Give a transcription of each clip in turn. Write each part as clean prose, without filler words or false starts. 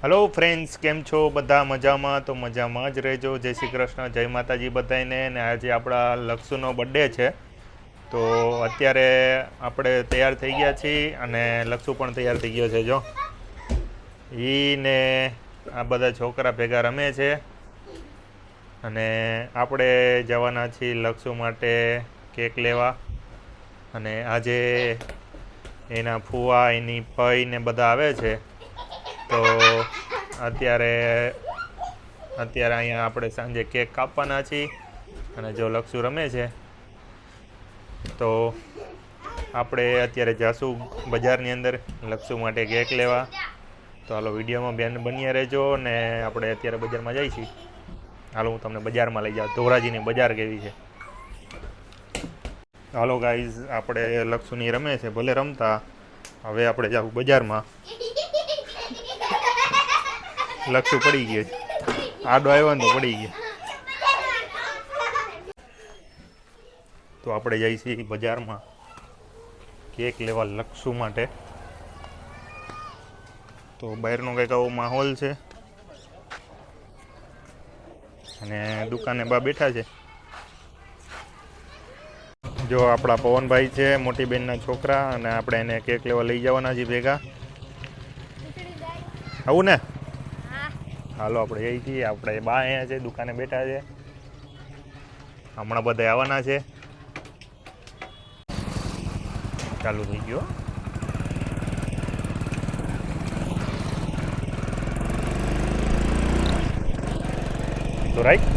Hello friends, કેમ છો? બધા મજામાં? તો મજામાં જ રહેજો. જય શ્રી કૃષ્ણ, જય માતાજી બધાને. ને આજે આપણા લક્ષુનો બર્થડે છે, તો અત્યારે આપણે તૈયાર થઈ ગયા છીએ અને લક્ષુ પણ તૈયાર થઈ ગયો છે. જો ને આ બધા છોકરા ભેગા રમે છે અને આપણે જવાના છીએ લક્ષુ માટે કેક લેવા. અને આજે એના ફુવા, એની ફઈ ને બધા આવે છે, તો અત્યારે અહીંયા આપણે સાંજે કેક કાપવાના છીએ. અને જો લક્ષુ રમે છે તો આપણે અત્યારે જાશું બજારની અંદર લક્ષુ માટે કેક લેવા. તો હાલો વિડીયોમાં બન્યા રહેજો. ને આપણે અત્યારે બજારમાં જઈએ છીએ. હાલો હું તમને બજારમાં લઈ જાઉં, ધોરાજીની બજાર કેવી છે. હાલો ગાઈઝ, આપણે લક્ષુની રમે છે, ભલે રમતા. હવે આપણે જાવું બજારમાં. લક્ષુ પડી ગયો છે, આડો આવ્યો ને તો પડી ગયો. તો આપણે જઈએ છીએ બજારમાં કેક લેવા લક્ષુ માટે. તો બહારનો કંઈક આવો માહોલ છે અને દુકાને બા બેઠા છે. જો આપણા પવનભાઈ છે, મોટી બેનના છોકરા, અને આપણે એને કેક લેવા લઈ જવાના છીએ ભેગા. આવું ને? હાલો આપણે જઈએ છીએ. આપણે બા અહીંયા છે, દુકાને બેઠા છે. હમણાં બધા આવવાના છે. ચાલુ થઈ ગયો તો રાઈટ.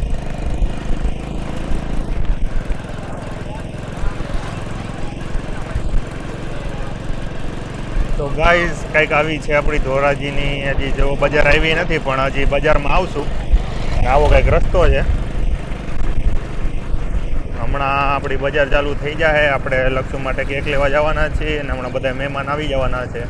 તો ગાઈઝ, કંઈક આવી છે આપણી ધોરાજીની. હજી જો બજાર આવી નથી, પણ હજી બજારમાં આવશું. આવો કંઈક રસ્તો છે. હમણાં આપણી બજાર ચાલુ થઈ જાય. આપણે લક્ષુ માટે કેક લેવા જવાના છીએ અને હમણાં બધા મહેમાન આવી જવાના છે.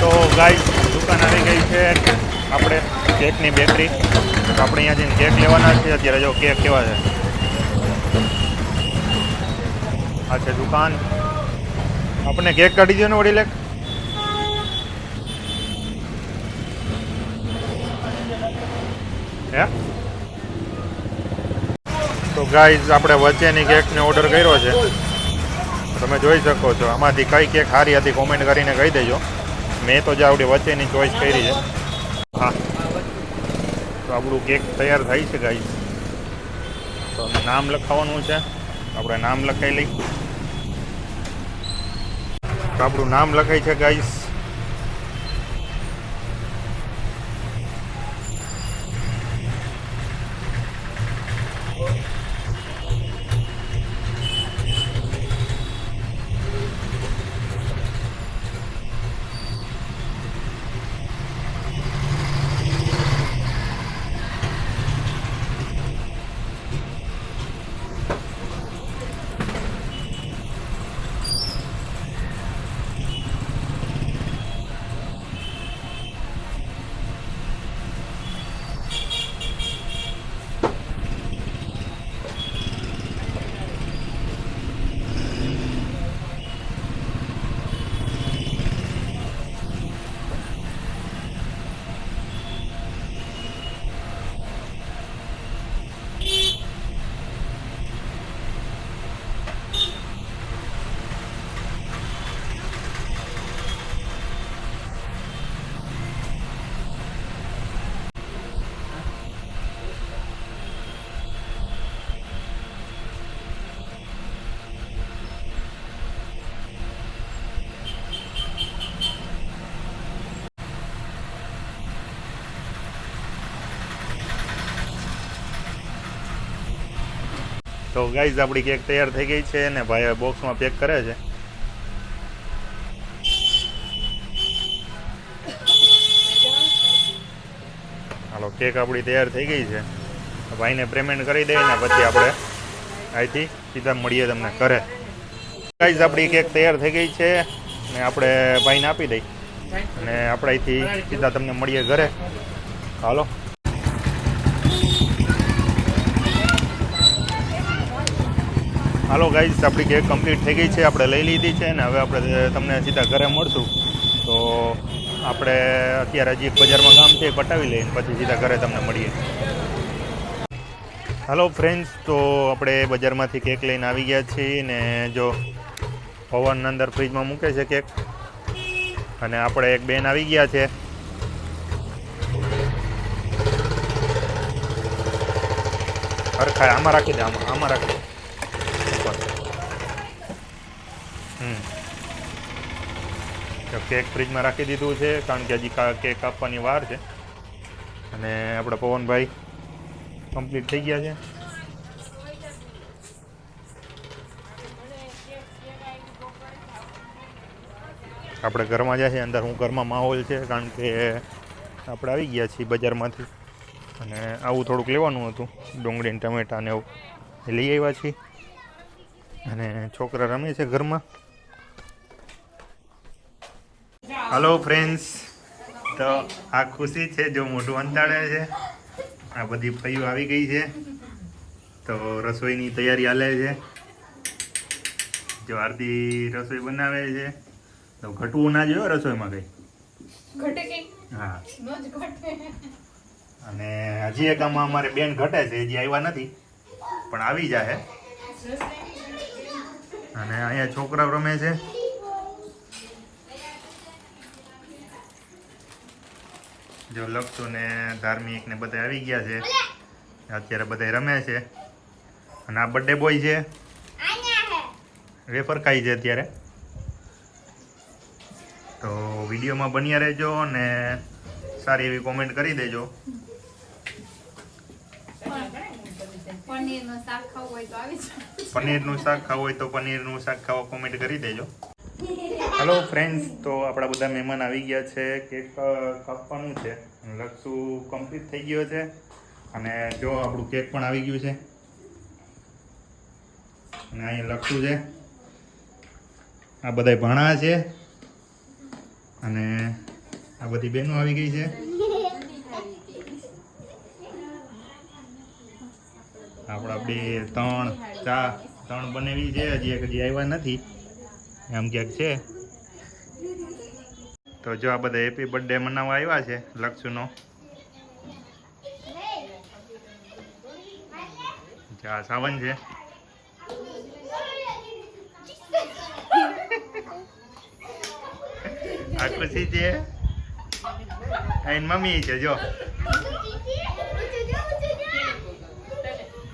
તો ગાઈસ, દુકાન આવી ગઈ છે આપણે કેકની બેકરી. તો આપણે અહીંયા જઈને કેક લેવાના છે. અત્યારે જો કેક કેવા છે. આ છે દુકાન. આપણે કેક કાઢી દો ને વડી લેક. હે તો ગાઈઝ, આપણે વચ્ચેની કેકને ઓર્ડર કર્યો છે. તમે જોઈ શકો છો. આમાંથી કઈ કેક સારી હતી કોમેન્ટ કરીને કહી દેજો. મેં તો જ આવડી વચ્ચેની ચોઈસ કરી છે. હા, તો આપણું કેક તૈયાર થાય છે ગાઈઝ. તો નામ લખાવવાનું છે. આપણે નામ લખાઈ લઈ. તો આપણું નામ લખાય છે ગાઈઝ. તો ગાઈઝ આપણી કેક તૈયાર થઈ ગઈ છે ને ભાઈ બોક્સમાં પેક કરે છે. હાલો, કેક આપણી તૈયાર થઈ ગઈ છે. ભાઈને પેમેન્ટ કરી દઈએ ને પછી આપણે અહીંથી સીધા મળીએ તમને ઘરે. ગાઈઝ આપણી કેક તૈયાર થઈ ગઈ છે ને આપણે ભાઈને આપી દઈ અને આપણે અહીંથી સીધા તમને મળીએ ઘરે. હાલો. હાલો ગાઈઝ, આપણી કેક કમ્પ્લીટ થઈ ગઈ છે, આપણે લઈ લીધી છે ને હવે આપણે તમને સીધા ઘરે મળશું. તો આપણે અત્યારે હજી એક બજારમાં કામ છે, પટાવી લઈને પછી સીધા ઘરે તમને મળીએ. હાલો ફ્રેન્ડ્સ, તો આપણે બજારમાંથી કેક લઈને આવી ગયા છીએ ને જો પવન અંદર ફ્રીજમાં મૂકે છે કેક. અને આપણે એક બેન આવી ગયા છે. હરખાય આમાં રાખી દે, આમાં રાખી દે. કેક ફ્રીજમાં રાખી દીધું છે કારણ કે હજી કેક કાપવાની વાર છે. અને આપણા પવનભાઈ કમ્પ્લીટ થઈ ગયા છે. આપણે ઘરમાં જાય છે, અંદર હું ઘરમાં માહોલ છે કારણ કે આપણે આવી ગયા છીએ બજારમાંથી અને આવું થોડુંક લેવાનું હતું, ડુંગળી ને ટમેટા ને એવું લઈ આવ્યા છીએ. અને છોકરા રમે છે ઘરમાં. હલો ફ્રેન્ડ્સ, તો આ ખુશી છે જો મોઢું અંતાડે છે. આ બધી ફઈઓ આવી ગઈ છે તો રસોઈની તૈયારી હાલે છે. જો આરતી રસોઈ બનાવે છે તો ઘટવું ના જોઈએ રસોઈમાં કઈ. હા, અને હજી એક આમાં અમારે બેન ઘટે છે, હજી આવ્યા નથી પણ આવી જાય. અને અહીંયા છોકરાઓ રમે છે. જો લક્ષુ ને ધાર્મિક ને બધા આવી ગયા છે, અત્યારે બધા રમે છે. અને આ બર્થડે બોય છે, વેફર ખાઈ છે અત્યારે. તો વિડીયોમાં બન્યા રહેજો ને સારી એવી કોમેન્ટ કરી દેજો. પનીરનું શાક ખાવું હોય તો પનીરનું શાક ખાવા કોમેન્ટ કરી દેજો. હેલો ફ્રેન્ડ્સ, તો આપણા બધા મહેમાન આવી ગયા છે. કેક કાપવાનું છે. લક્ષુ કમ્પ્લીટ થઈ ગયો છે અને જો આપણું કેક પણ આવી ગયું છે. અને અહીંયા લક્ષુ છે, આ બધા ભાણા છે અને આ બધી બહેનો આવી ગઈ છે. આપણા બે ત્રણ બનેવી છે, હજી આવ્યા નથી એમ ક્યાંક છે. તો જો આ બધા હેપી બર્થડે મનાવવા આવ્યા છે લક્ષુનો. આ સાવન છે. આ ખુશી છે, એની મમ્મી છે. જો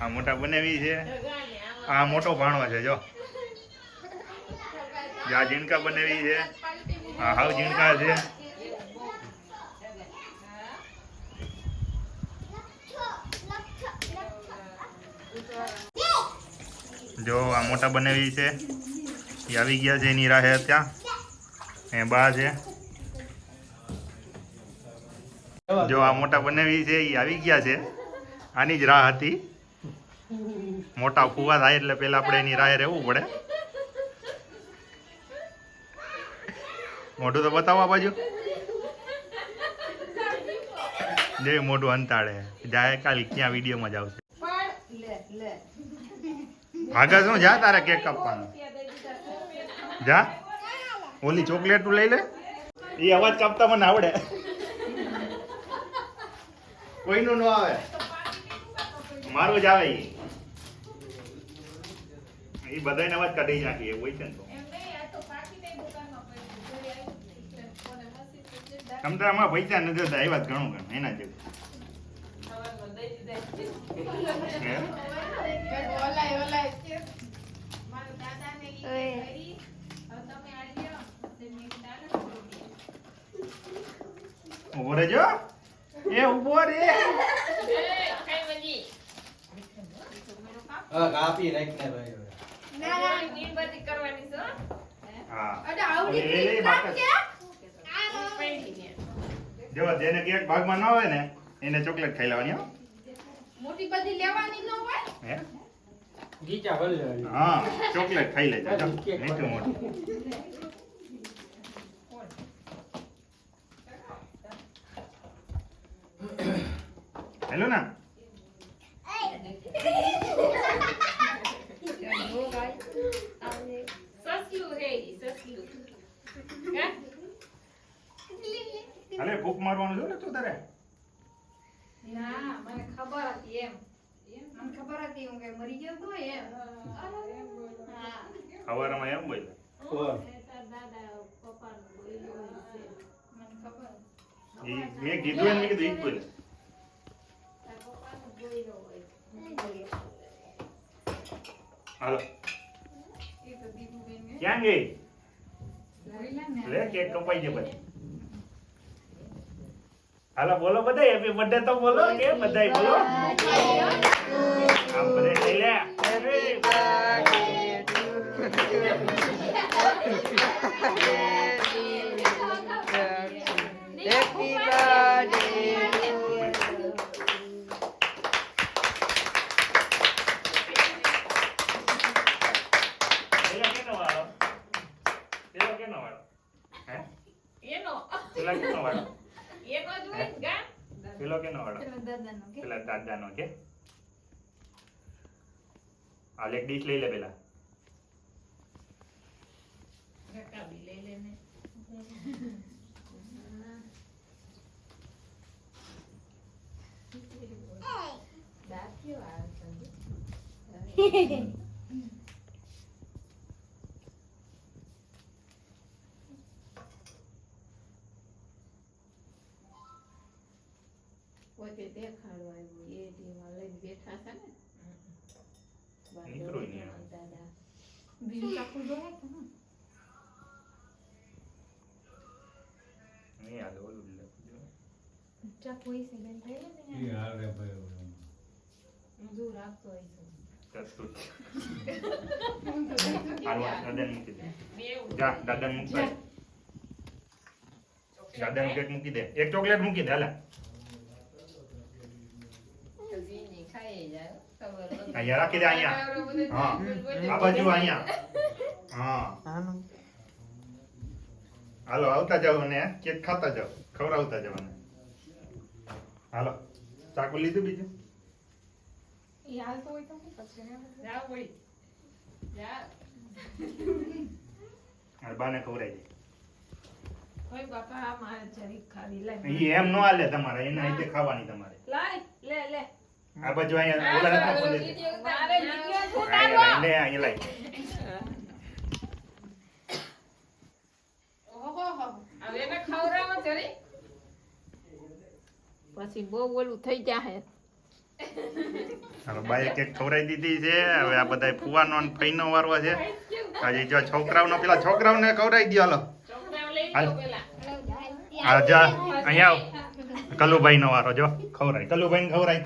આ મોટા બનાવી છે, આ મોટો ભાણો છે. જો આ ઝીણકા બનાવી છે, આ હાવ ઝીણકા છે. જો આ મોટા બનાવી છે એ આવી ગયા છે એની રાહે. ત્યાં એ બા છે. જો આ મોટા બનાવી છે એ આવી ગયા છે, આની જ રાહ હતી. મોટા ફુવા થાય એટલે પેલા આપણે એની રાહે રહેવું પડે. મોઢું તો બતાવો આ બાજુ. જે મોઢું અંતાડે જાય કાલ ક્યાં વિડીયોમાં જ આવશે. ભાગા શું, જા તારે કેક કાપવાનું. જા ઓલી ચોકલેટ લઈ લે. એ અવાજ કાપતા મને આવડે, કોઈનું ન આવે, મારું જ આવે. એ બધાને અવાજ કાઢી નાખી એવું હોય છે ને. તમતામાં પૈસા નથી થતા, એ વાત ઘણું ઘણું એના જેવું. ઉભો રહેજો, એ ઉભો રે. હવે કાપી નાખને ભાઈ હવે. ના ના મીણબત્તી કરવાની છે હો. હા અરે આવડી લે, લે, બાકસ. પૈડીને. જો જેને કેક ભાગમાં ન હોય ને એને ચોકલેટ ખાઈ લેવાની હો. મોટી બધી લેવાની ન હોય. હે ગીચા ભરી લેવાની. હા ચોકલેટ ખાઈ લેજો જો મીઠું મોઢું. હેલો ના સસલું હે ઈ, સસલું. હે? અલે ભૂખ મારવાનું જો ને તું તારે ના મને ખબર હતી એમ મને ખબર હતી હું કે મરી ગયો તો એમ હા ખવારમાં એમ બોલ કોણ? દાદા પપ્પાનું બોલ્યું છે. મને ખબર મેં કીધું એને મેં કીધું ઈ જ બોલ તારા પપ્પાનું બોલ્યો હોય. હાલો એ તો દીપુબેન ને ક્યાં ગઈ લઈ લે ને લે કેક કપાઈ ગઈ પછી હાલો બોલો બધાય હેપી બર્થડે તો બોલો કે બધાય બોલો આમ બધાય લઈ લે હેપી પેલો કેનો વાળો પેલો કેનો વાળો હે એનો પેલા કેનો વાળો એનો જ હોય ને ગા. પેલો કેનો વાળો પેલા દાદાનો કે પેલા દાદાનો કે હાલ એક ડીશ લઈ લે પેલા રકાબી લઈ લે ને. દાંત કેવા આવે છે? પોતે દેખાડવા આવ્યું એ ટીમાં લઈને બેઠા છે ને. નીકળ્યું નહીં એમ. દાદા બીજું ચાકુ જોવે તો ને નહીં હાલ ઓલું લે ચાકુ ઈ સે બેન થઈ ને ઈ હારે ભાઈ. ઊંધું રાખતો હોય છે. કરતું હાલ દાદાને મૂકી દે બેવ. જા દાદાને મૂકી દે દાદાનું કેક મૂકી દે એક ચોકલેટ મૂકી દે હાલે જીની ખાઈ જાય ખબર નથી. અહીંયા રાખી દે અહીંયા હા આ બાજુ અહીંયા હા હાલો આવતા જાવ અને કેક ખાતા જાવ ખવડાવતા જાવ અને હાલો ચાકુ લીધું બીજું ઈ હાલતો હોય તો હું પછી ને જા વળી. જા. અને બાને ખવડાવી ઓય બાપા મારે જરીક ખાવી દે લાય. ઈ એમ ન હાલે તમારે એના રીતે ખાવાની તમારે લાય લે લે. આ બાજુ અહીંયા ઓલા નથી ખોલી દે મારે વિડિયો શું અહીંયા લઈ લે અહીંયા લઈ ઓહો હો હવે એને ખવડાવો જરી. પછી બહુ ઓલું થઈ જાહે. હવે બાએ કેક ખવડાવી દીધી છે હવે આ બધા ફુવાનો અને ફઈનો વારો છે આજે જો છોકરાઓનો પેલા છોકરાઓને ખવડાવી દો હાલો છોકરાઓ લઈ હાલ. લો પેલા. આ જા અહીંયા આવ કલુભાઈનો વારો જો ખવડાવી કલુભાઈને ખવડાવી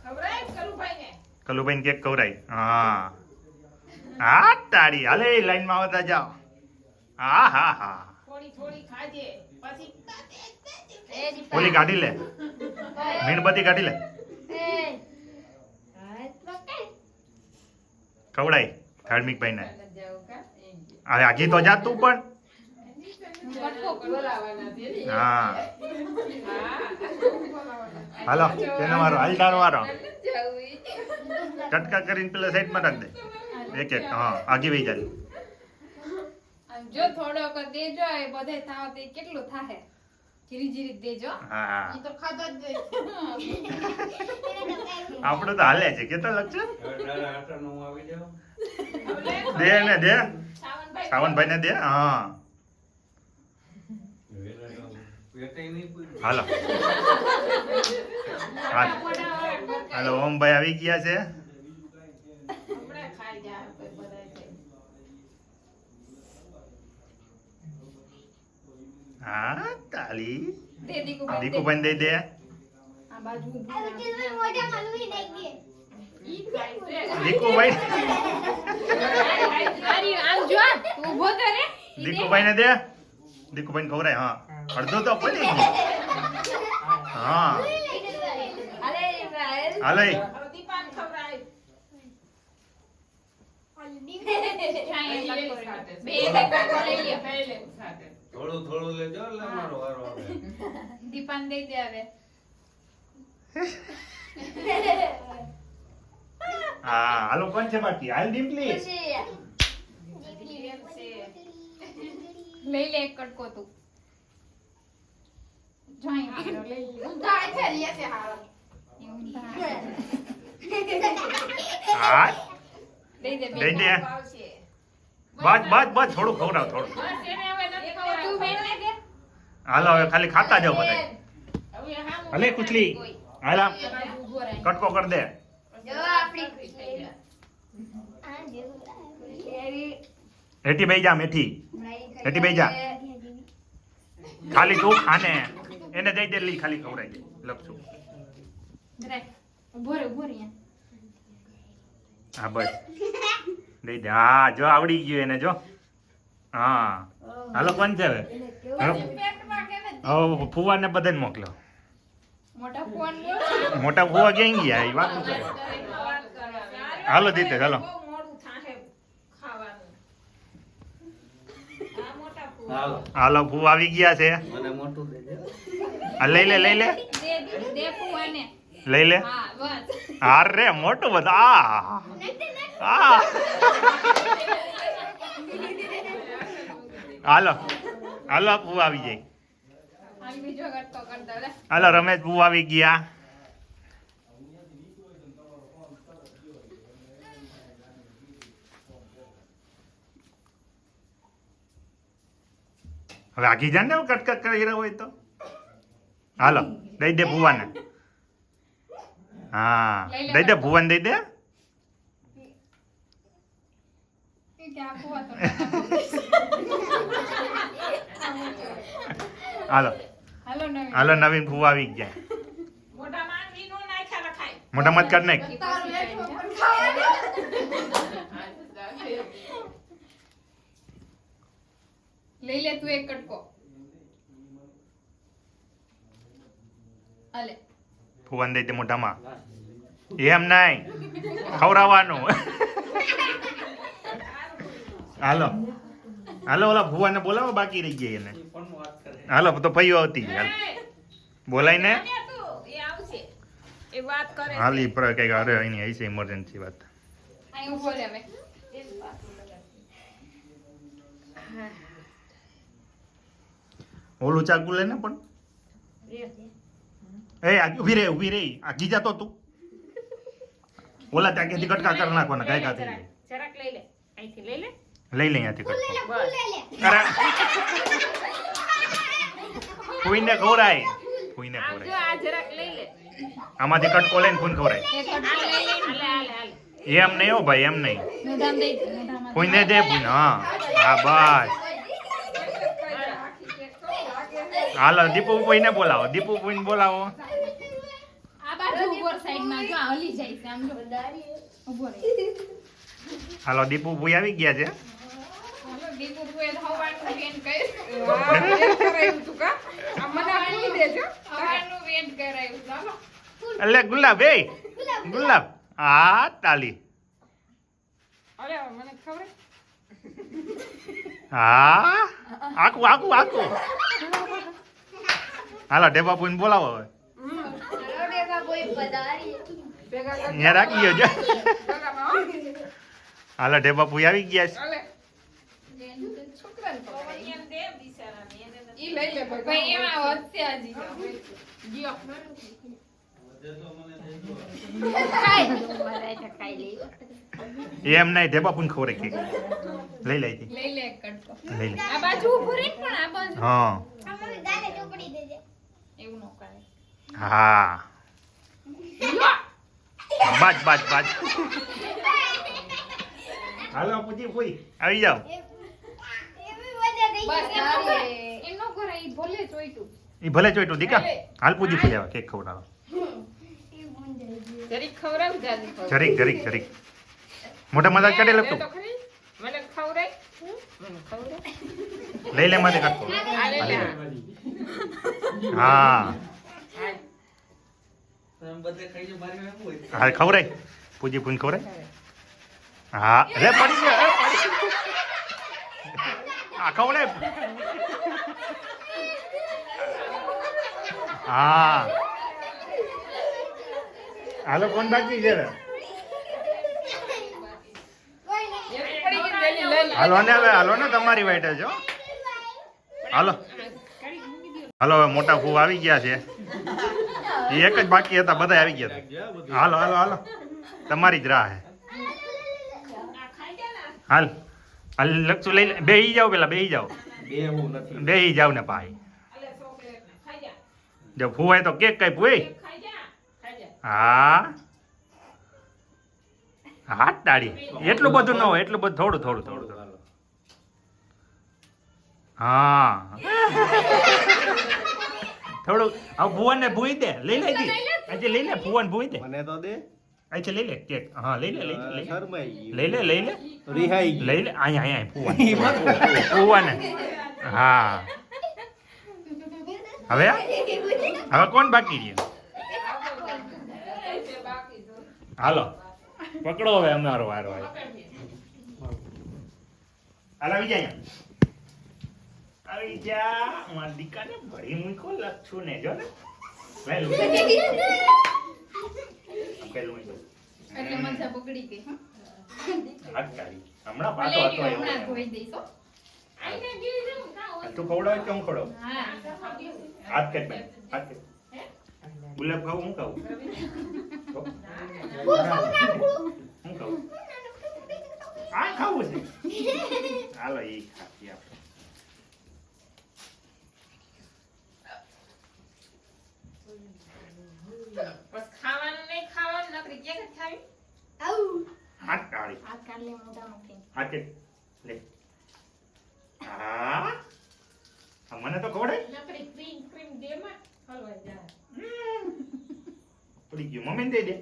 ખવડાય કરુભાઈને. કલુભાઈને કેક ખવડાવી હા હા તાળી હાલે લાઈનમાં આવતા જાઓ હા હા હા થોડી થોડી ખાજે પછી ઓલી કાઢી લે મીણબત્તી કાઢી લે ખવડાવી ધાર્મિક ભાઈને જાવ કા હવે આગી તો જા તું પણ બોલાવાના છે ને. હા હા. હાલો તેનો વારો હાલદાર વારો જાવું ઈ. કટકા કરીને પેલા સાઈડમાં રાખ દે એક એક હા આગી વહી જાય આમ જો થોડોક દેજો એ બધે થાવ તે કેટલું થાહે જીરી જીરી દેજો હા ઈ તો ખાધો જ જોઈએ આપણું તો હાલે છે કેતો લક્ષ હવે તારા હાટાનું હું આવી જાઉં. દે ને દે સાવનભાઈ સાવનભાઈ ને દે હા વેલા તો પેટેય નહીં પૂછ્યું. હાલો હાલો ઓમભાઈ આવી ગયા છે હમણાં ખાઈ જાય કોઈ બધાય. હા તાલી દે દીકુ દીકુભાઈ દઈ દે આ આ બાજુ ઊભું આ રાખો. કિલો મોઢામાં લૂઈ નાખી. ઈ ખાય છે. દીકુભાઈ આરી આમ જો તું ઊભો તો રે. દીકુભાઈને દે. દીકુભાઈને ખવડાય. હા અડધો તો પડી ગયો. હા અરે ભાઈ હાલે દીપાન ખવડાય. છાંય કટકો રે. બે કટકો લઈ લે. થોડું થોડું લેજો એટલે અમારો વારો આવે. દીપાન દઈ દે હવે. હા હાલો કોણ છે બાકી? હાલ ડિમ્પલી. લઈ લે એક કટકો તું. છાંય પકડો, લઈ લે. ઊંધા છે લે છે હારો. ઊંધા. હા દઈ દે બે. દઈ દે. આવશે. બસ બસ બસ થોડું ખવડાવ થોડું. બસ એને હવે નથી ખવડાવવું. તું બેનને દે. હાલો હવે ખાલી ખાતા જાવ બધા. હવે હામું હલે કુચલી હાલ આમ એ બાજુ ઊભો રહે. કટકો કર દે. જો આપણી આ જેવું હેઠી બેહી જા મેઠી. હેઠી બેહી જા. ખાલી તું ખાને એને દઈ દે લી ખાલી ખવડાવી દે લખશું. જરાક. ઊભો રહે અહીંયા. હા બસ દઈ દે. હા જો આવડી ગયું એને જો. હા હાલો કોણ છે હવે? હાલો. પેટમાં કે ને હવે ફુવાને બધાને મોકલો. મોટા ફોન બોલ. મોટા ફુવા ક્યાં ગયા એ વાત કરે. વાત કરે. હાલો દીતે ચાલો. બહુ મોડું થાશે ખાવાનું. આ મોટા ફૂલ. હાલો હાલો ફુવા આવી ગયા છે. મને મોટું દેજો. આ લઈ લે લઈ લે દે ફુવાને. લઈ લે. હા બસ. અરે મોટું બધા આ હાલો હાલો ફુવા આવી જાય. હાલ બીજો કટકો કર દો લે. હાલો રમેશ ફુવા આવી ગયા. હવે આગી જા ને કટકટ કરી રહ્યો હોય તો હાલો દઈ દે ભુવાને. હા દઈ દે ભુવાને દઈ દે. એ ત્યાં ફુવા તો હાલો હાલો નવીન. હાલો નવીન ફુવા આવી ગયા. મોટા માંગી નો નાખ્યા રખાય. મોટા મત કર નાખ. તારું લેઠું પણ ખાવા દે. લઈ લે તું એક કટકો. હાલે. ફુવાને દઈ દે મોઢામાં. એમ નહીં ખવડાવવાનું. હાલો હાલો ઓલા ભુવાને બોલાવો બાકી રહી ગયા એને. પણ વાત કરે. હાલો તો પૈયો આવતી હાલ બોલાય ને. અને તું એ આવશે. એ વાત કરે. હાલ ઈ પર કઈક અરે એની હશે ઇમરજન્સી વાત. અહીં ઊભો રહે હવે. ઓલું ચાકુ લે ને પણ. એ આ ઊભી રે ઊભી રે આ ગીજા તો તું. ઓલા ત્યાં ક્યાંથી કટકા કરી નાખવાના કાંઈ કાંઈ થઈ જરાક લઈ લે. અહીંથી લઈ લે. લઈ લે અહીંયાથી કટકો. બસ. અરે કોઈને ખવડાય કોઈને આમ જો ખવડાય આ જરાક લઈ લે. આમાંથી કટકો લઈને કોઈને ખવડાય. એક કટકો લઈ લે. હાલે હાલે હાલે. એમ નહીં હો ભાઈ એમ નહીં મોઢામાં દઈ દે. મોઢામાં કોઈને દે કોઈને. હા હા બસ હાલો દીપુ કોઈને બોલાવો. દીપુ કોઈને બોલાવો. આ બાજુ ઉપર સાઈડમાં જો આ હલી જાય છે આમ જો. ઊભો રહે. હાલો દીપુ ભાઈ આવી ગયા છે. હાલો દીપુ કોઈ હવાનું વેન કર્યું. કરાયું તું કા? આ મને આપી દેજો. હવાનું વેન કરાયું. ચાલો. એટલે ગુલાબ એ ગુલાબ હા તાલી અરે મને ખબર. હા આકુ આકુ આકુ હાલો ઢેબા પૂઈને બોલાવો હવે. રોડેમાં કોઈ પધારી ભેગા કર. અહીંયા રાખી ગયો છે. ભેગામાં હો. હાલો ઢેબા પૂઈ આવી ગયા છે. હાલે. છોકરાને પકડાય. એને દે બિચારાને. એને તો- ઈ લઈ લે ભાઈ એમાં વધશે હજી. જીઓ. એમ નહીં ઢેબા પૂઈને ખવરે કે લઈ લઈ હતી. લઈ લે એક કટકો. લઈ લે આ બાજુ ઊભું રહે પણ આ બાજુ હા મમ્મી દાને ચોપડી દેજે એવું ન કરે. હા બાજ બાજ બાજ હાલો પૂછી ફૂઈ આવી જાઓ. એવી મજા થઈ બસ ગઈ એમ ન કરે. એમ ન કરે ઈ ભલે જોઈતું. એ ભલે જોઈતું દીકા હાલ પૂછી ફૂઈ આવે કેક ખવડાવો. જરીક ખવડાવ જાજી ખવડાવ. જરીક જરીક જરીક મોટા મદદ કાઢી લે લખતું તો ખરી. મને ખવડાય. મને ખવડાય. લઈ લે માથે કાઢતો આ લે લે. હા હાલ. તમે બધે ખાઈ જાઓ, મારી વાંહે હોય. હા ખવરાય પૂજી પૂન ખવરાય હા લે પડી ગયો આ ખવરાય હા હાલો કોણ બાકી છે એક પડી ગઈ જલ્દી લઈ લે. હાલો ને હવે હાલો ને તમારી વાઈટ જો હાલો હાલો હવે મોટા ફૂ આવી ગયા છે એ એક જ બાકી હતા બધા આવી ગયા હતા હાલો હાલો હાલો તમારી જ રાહ હે હાલ હાલ લક્ષુ લઈ લે બેહી જાઓ પેલા બેહી જાઓ બેહવું નથી. બેહી જાવ ને ભાઈ જો ફૂવાય તો કેક કઈ ફૂઈ હા હાથ તાળી એટલું બધું ન હોય એટલું બધું થોડું થોડું થોડું હાલો. હા થોડું હવે ભુવન ને ભૂઈ દે લઈ લે આજે લઈ લે ભુવન ભૂઈ દે મને તો દે. આજે લઈ લે કેક હા લઈ લે લઈ લે લઈ લે શરમાઈ ગયું. લઈ લે લઈ લે રિહાઈ ગયું. લઈ લે અહીંયા અહીંયા ભુવન હા હવે કોણ બાકી રહ્યું હાલો પકડો હવે અમારો વારો હાલ આવી જાય આવી જા મારી દીકાને ભરી મૂકો લક્ષું ને જો ને પેલું પેલું એટલે મજા બગડી ગઈ હો. હટકારી હમણાં પાછો ભલે હતો રહ્યો, એવો હમણાં ધોઈ દઈશ હો. તું ખવડાવે કે હું ખવડાવું હા હાથ કર બેન હાથ કર ગુલાબ ખાવું હું ખાવું હું ખાવું આ ખાવું છે હાલો ઈ ખાતી આપણે બસ ખાવાનું નહીં ખાવાનું નકરી કેક જ ખાવી. હાથ ટાળી હાથ કાઢ લે મોઢામાંથી. હાથ કર લે હા મને તો ખવડાય નકરી ક્રીમ ક્રીમ દે માં હલવાઈ જાય. પડી ગયું મમ્મીને દઈ દે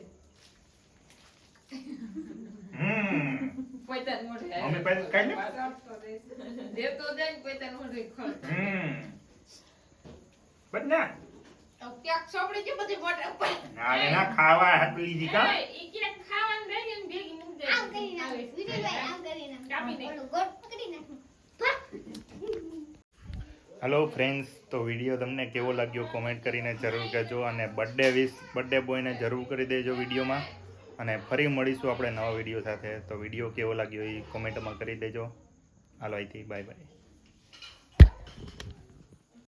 પોતાનું મોઢે મમ્મી પાસે કાઢ લે દેતો જાય ને પોતાનું મોઢે ખોલ. બસ ના ક્યાંક ચોપડી જો બધી મોઢે ઉપર. ના રે ના ખાવા હાથ લીધી કા ઈ ક્યાંક ખાવાનું રહી ગયું ને ભેગી મૂકી દે. આમ કરી નાખ. વિજયભાઈ આમ કરી નાખ. કાપી દે. ઓલું ગોળ પકડી નાખ. હેલો ફ્રેન્ડ્સ તો વિડીયો તમને કેવો લાગ્યો કોમેન્ટ કરીને જરૂર કહેજો અને બર્થડે બોયને જરૂર કરી દેજો વિડીયોમાં અને ફરી મળીશું આપણે નવા વિડીયો સાથે તો વિડીયો કેવો લાગ્યો એ કોમેન્ટમાં કરી દેજો હાલો અહીંથી બાય બાય